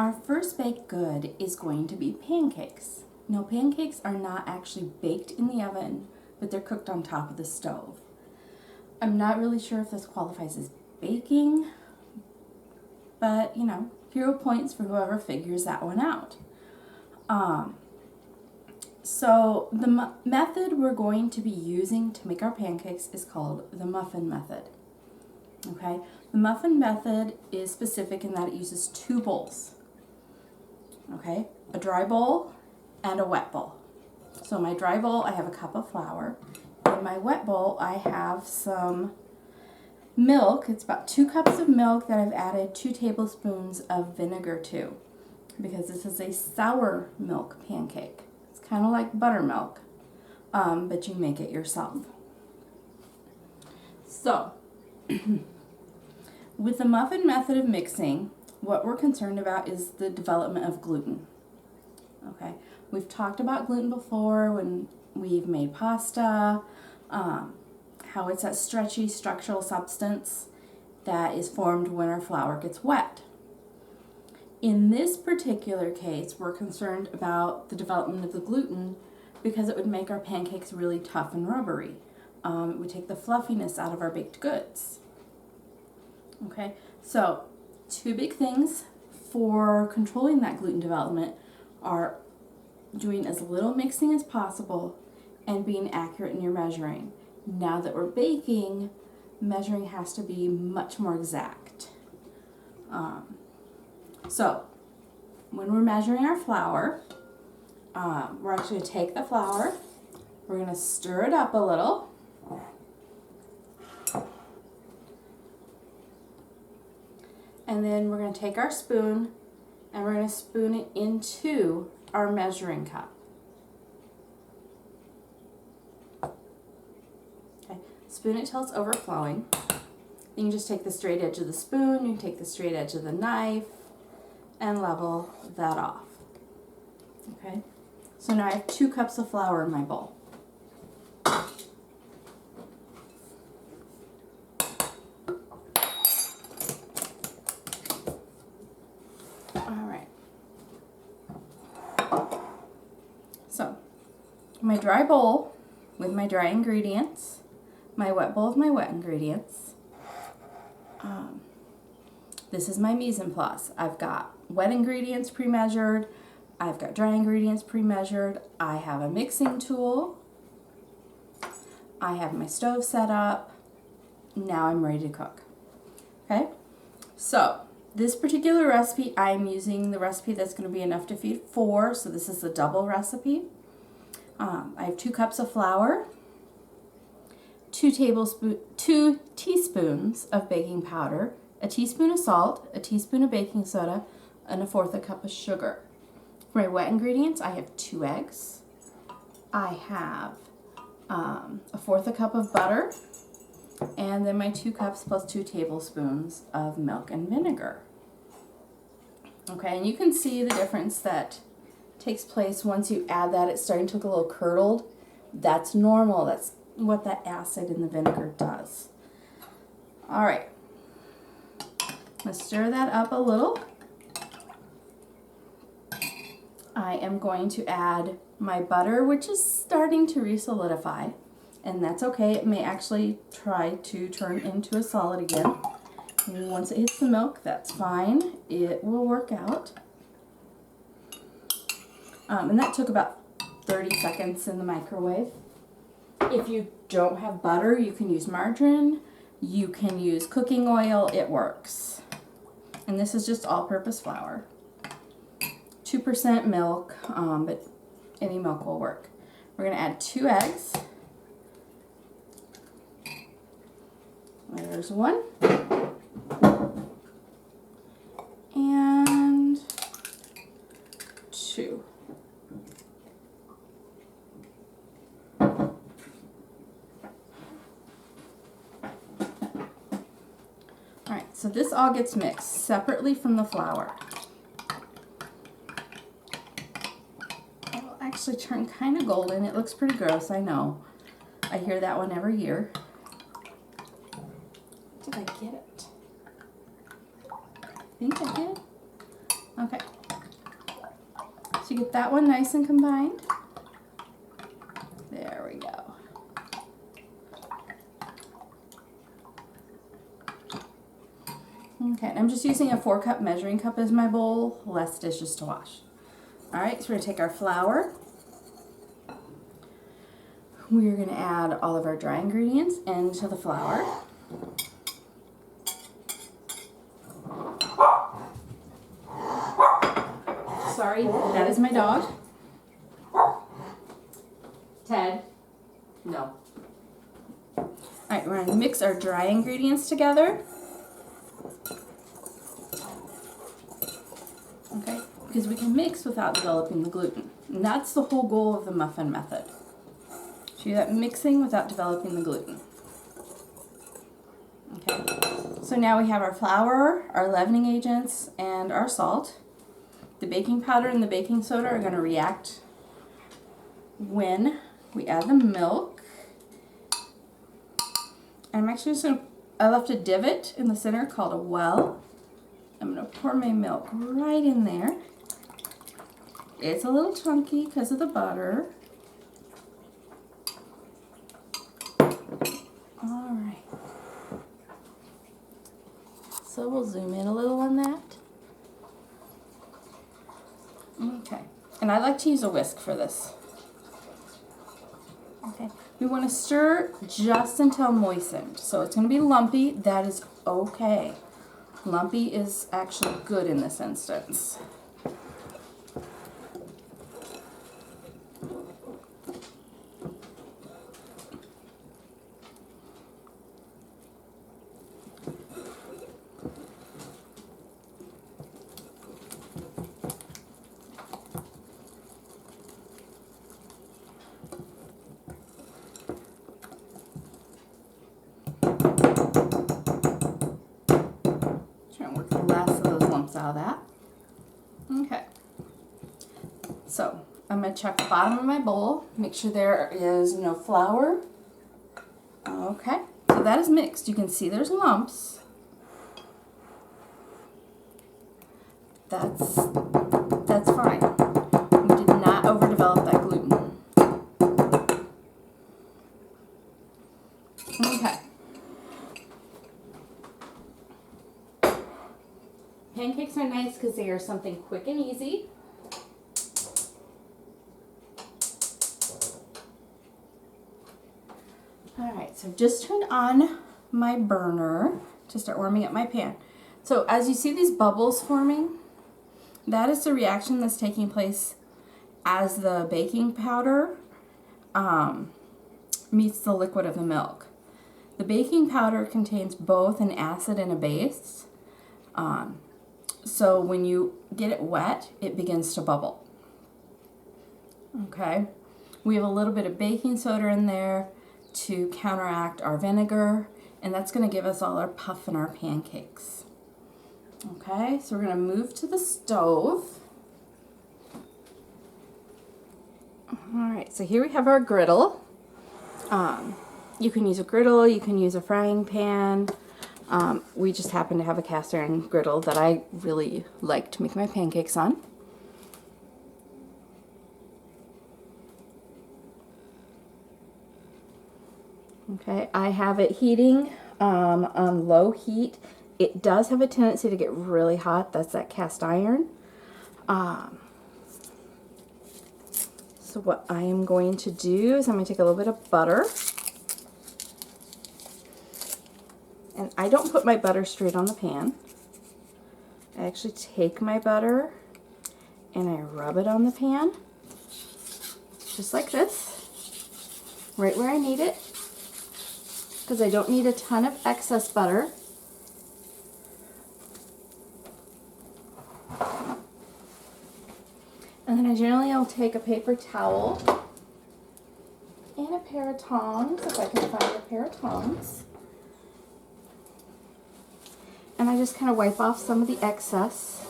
Our first baked good is going to be pancakes. Now, pancakes are not actually baked in the oven, but they're cooked on top of the stove. I'm not really sure if this qualifies as baking, but you know, 0 points for whoever figures that one out. So the method we're going to be using to make our pancakes is called the muffin method. Okay, the muffin method is specific in that it uses 2 bowls. Okay, a dry bowl and a wet bowl. So in my dry bowl, I have a cup of flour. In my wet bowl, I have some milk. It's about 2 cups of milk that I've added 2 tablespoons of vinegar to, because this is a sour milk pancake. It's kind of like buttermilk, but you make it yourself. So, with the muffin method of mixing, what we're concerned about is the development of gluten. Okay, we've talked about gluten before when we've made pasta, how it's that stretchy structural substance that is formed when our flour gets wet. In this particular case, we're concerned about the development of the gluten because it would make our pancakes really tough and rubbery. It would take the fluffiness out of our baked goods. Okay, so 2 big things for controlling that gluten development are doing as little mixing as possible and being accurate in your measuring. Now that we're baking, measuring has to be much more exact. So when we're measuring our flour, we're actually going to take the flour, we're going to stir it up a little, and then we're going to take our spoon and we're going to spoon it into our measuring cup. Okay, spoon it till it's overflowing. You can just take the straight edge of the spoon, you can take the straight edge of the knife, and level that off. Okay, so now I have 2 cups of flour in my bowl. Alright, so my dry bowl with my dry ingredients, my wet bowl with my wet ingredients. This is my mise en place. I've got wet ingredients pre-measured, I've got dry ingredients pre-measured, I have a mixing tool, I have my stove set up, now I'm ready to cook. Okay, so this particular recipe, I'm using the recipe that's going to be enough to feed 4, so this is the double recipe. I have 2 cups of flour, 2 teaspoons of baking powder, a teaspoon of salt, a teaspoon of baking soda, and 1/4 cup of sugar. For my wet ingredients, I have 2 eggs. I have 1/4 cup of butter, and then my 2 cups plus 2 tablespoons of milk and vinegar. Okay, and you can see the difference that takes place once you add that. It's starting to look a little curdled. That's normal. That's what that acid in the vinegar does. All right, let's stir that up a little. I am going to add my butter, which is starting to re-solidify, and that's okay. It may actually try to turn into a solid again. And once it hits the milk, that's fine. It will work out. And that took about 30 seconds in the microwave. If you don't have butter, you can use margarine. You can use cooking oil. It works. And this is just all-purpose flour. 2% milk, but any milk will work. We're going to add 2 eggs. There's 1. And 2. Alright, so this all gets mixed separately from the flour. It will actually turn kind of golden. It looks pretty gross, I know. I hear that one every year. Did I get it? I think I did. Okay. to get that one nice and combined. There we go. Okay, and I'm just using a 4-cup measuring cup as my bowl, less dishes to wash. All right, so we're gonna take our flour. We're gonna add all of our dry ingredients into the flour. Sorry, that is my dog. Ted. No. All right, we're gonna mix our dry ingredients together. Okay, because we can mix without developing the gluten. And that's the whole goal of the muffin method. So that mixing without developing the gluten. Okay, so now we have our flour, our leavening agents, and our salt. The baking powder and the baking soda are going to react when we add the milk. I'm actually just going to, I left a divot in the center called a well. I'm going to pour my milk right in there. It's a little chunky because of the butter. All right. So we'll zoom in a little on that. Okay. And I like to use a whisk for this. Okay. We want to stir just until moistened. So it's going to be lumpy. That is okay. Lumpy is actually good in this instance. Out of that. Okay. So I'm going to check the bottom of my bowl, make sure there is no flour. Okay. So that is mixed. You can see there's lumps. That's fine. We did not overdevelop that gluten. Okay. Pancakes are nice because they are something quick and easy. Alright, so I've just turned on my burner to start warming up my pan. So as you see these bubbles forming, that is the reaction that's taking place as the baking powder meets the liquid of the milk. The baking powder contains both an acid and a base. So when you get it wet, it begins to bubble. Okay, we have a little bit of baking soda in there to counteract our vinegar, and that's going to give us all our puff and our pancakes. Okay, so we're going to move to the stove. Alright, so here we have our griddle. You can use a griddle, you can use a frying pan. We just happen to have a cast iron griddle that I really like to make my pancakes on. Okay, I have it heating on low heat. It does have a tendency to get really hot. That's that cast iron. So what I am going to do is I'm going to take a little bit of butter. And I don't put my butter straight on the pan. I actually take my butter and I rub it on the pan. Just like this. Right where I need it. Because I don't need a ton of excess butter. And then I generally will take a paper towel and a pair of tongs, if I can find a pair of tongs. And I just kind of wipe off some of the excess.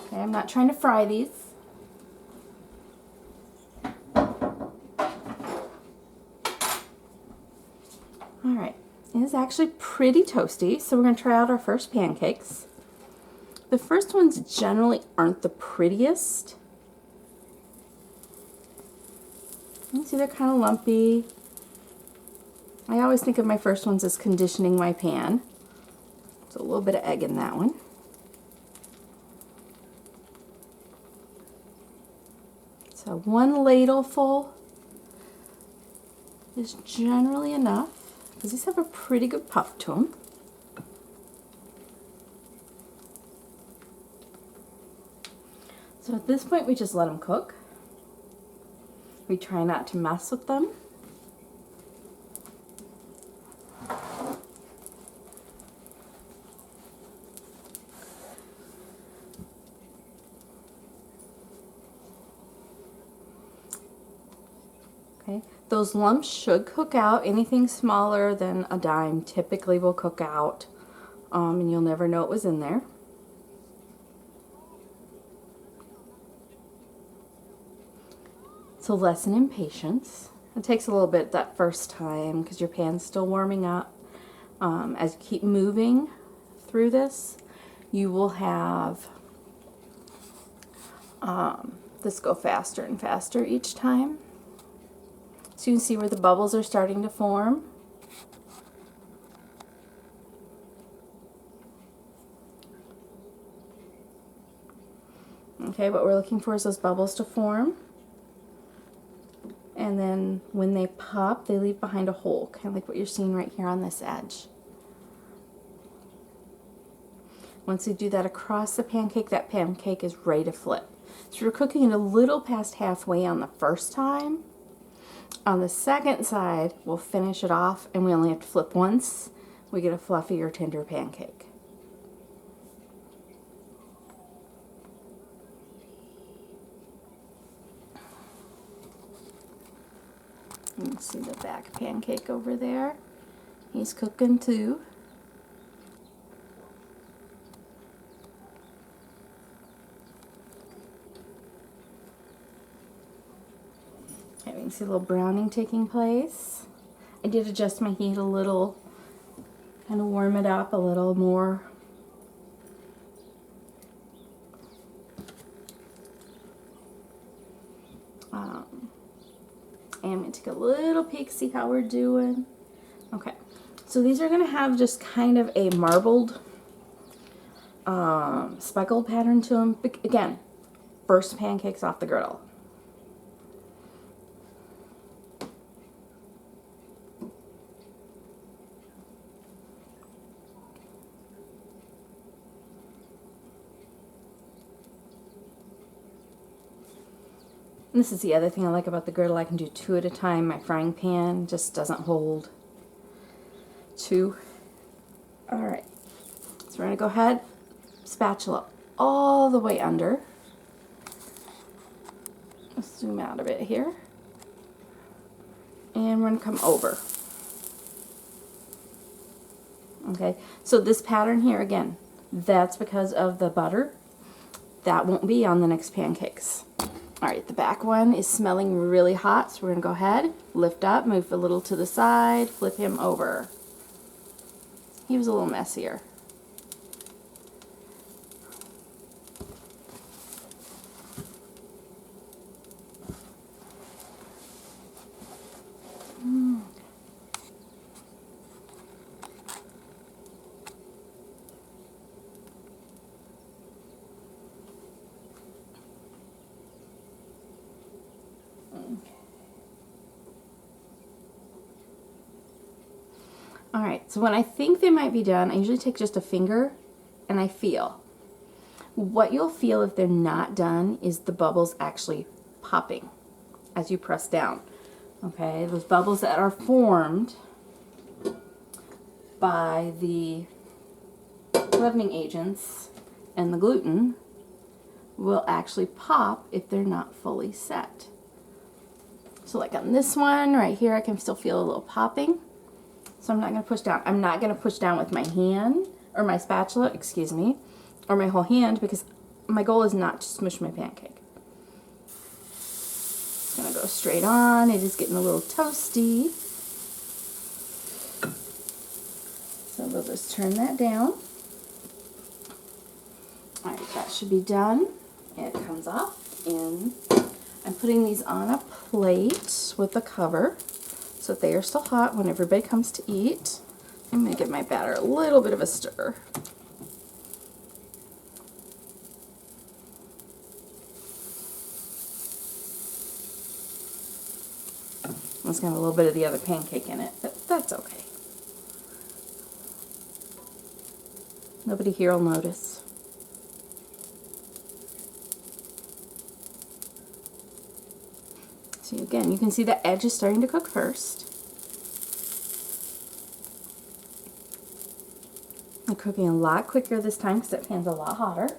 Okay, I'm not trying to fry these. Alright, it is actually pretty toasty, so we're going to try out our first pancakes. The first ones generally aren't the prettiest. You see they're kind of lumpy. I always think of my first ones as conditioning my pan. So a little bit of egg in that one. So 1 ladleful is generally enough because these have a pretty good puff to them. So at this point we just let them cook. We try not to mess with them. Okay, those lumps should cook out. Anything smaller than a dime typically will cook out, and you'll never know it was in there. So lesson in patience. It takes a little bit that first time because your pan's still warming up. As you keep moving through this, you will have this go faster and faster each time. So you can see where the bubbles are starting to form. Okay, what we're looking for is those bubbles to form. And then when they pop, they leave behind a hole, kind of like what you're seeing right here on this edge. Once you do that across the pancake, that pancake is ready to flip. So you're cooking it a little past halfway on the first time. On the second side, we'll finish it off, and we only have to flip once. We get a fluffier, tender pancake. You can see the back pancake over there. He's cooking too. Okay, we can see a little browning taking place. I did adjust my heat a little, kind of warm it up a little more. And I'm going to take a little peek, see how we're doing. Okay, so these are going to have just kind of a marbled, speckled pattern to them. But again, first pancakes off the griddle. And this is the other thing I like about the griddle. I can do 2 at a time. My frying pan just doesn't hold 2. Alright, so we're going to go ahead, spatula all the way under. Let's zoom out a bit here. And we're going to come over. Okay, so this pattern here, again, that's because of the butter. That won't be on the next pancakes. Alright, the back one is smelling really hot, so we're going to go ahead, lift up, move a little to the side, flip him over. He was a little messier. Alright, so when I think they might be done, I usually take just a finger and I feel. What you'll feel if they're not done is the bubbles actually popping as you press down. Okay, those bubbles that are formed by the leavening agents and the gluten will actually pop if they're not fully set. So like on this one right here, I can still feel a little popping. So I'm not going to push down. I'm not going to push down with my hand, or my spatula, excuse me, or my whole hand, because my goal is not to smush my pancake. It's going to go straight on. It is getting a little toasty. So we'll just turn that down. should be done. It comes off, and I'm putting these on a plate with the cover so that they are still hot when everybody comes to eat. I'm going to give my batter a little bit of a stir. It's got a little bit of the other pancake in it, but that's okay. Nobody here will notice. So again, you can see the edge is starting to cook first. I'm cooking a lot quicker this time because that pan's a lot hotter.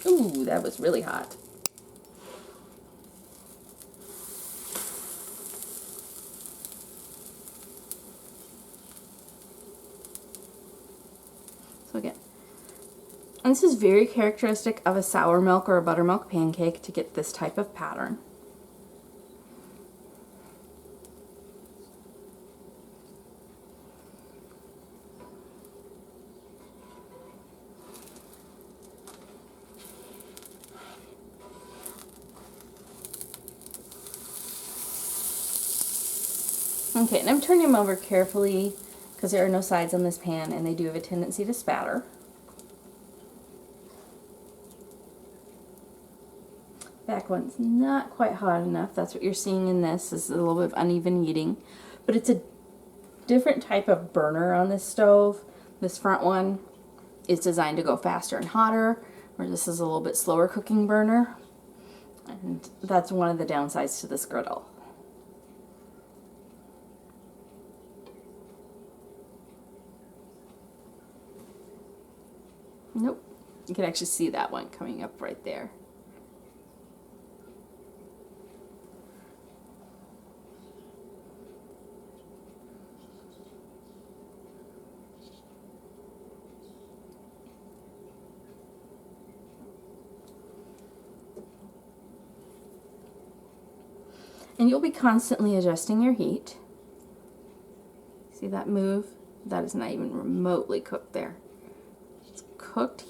Ooh, that was really hot. So again, and this is very characteristic of a sour milk or a buttermilk pancake to get this type of pattern. Okay, and I'm turning them over carefully because there are no sides on this pan and they do have a tendency to spatter. Back one's not quite hot enough. That's what you're seeing in this, is a little bit of uneven heating. But it's a different type of burner on this stove. This front one is designed to go faster and hotter, where this is a little bit slower cooking burner. And that's one of the downsides to this griddle. Nope. You can actually see that one coming up right there. And you'll be constantly adjusting your heat. See that move? That is not even remotely cooked there. It's cooked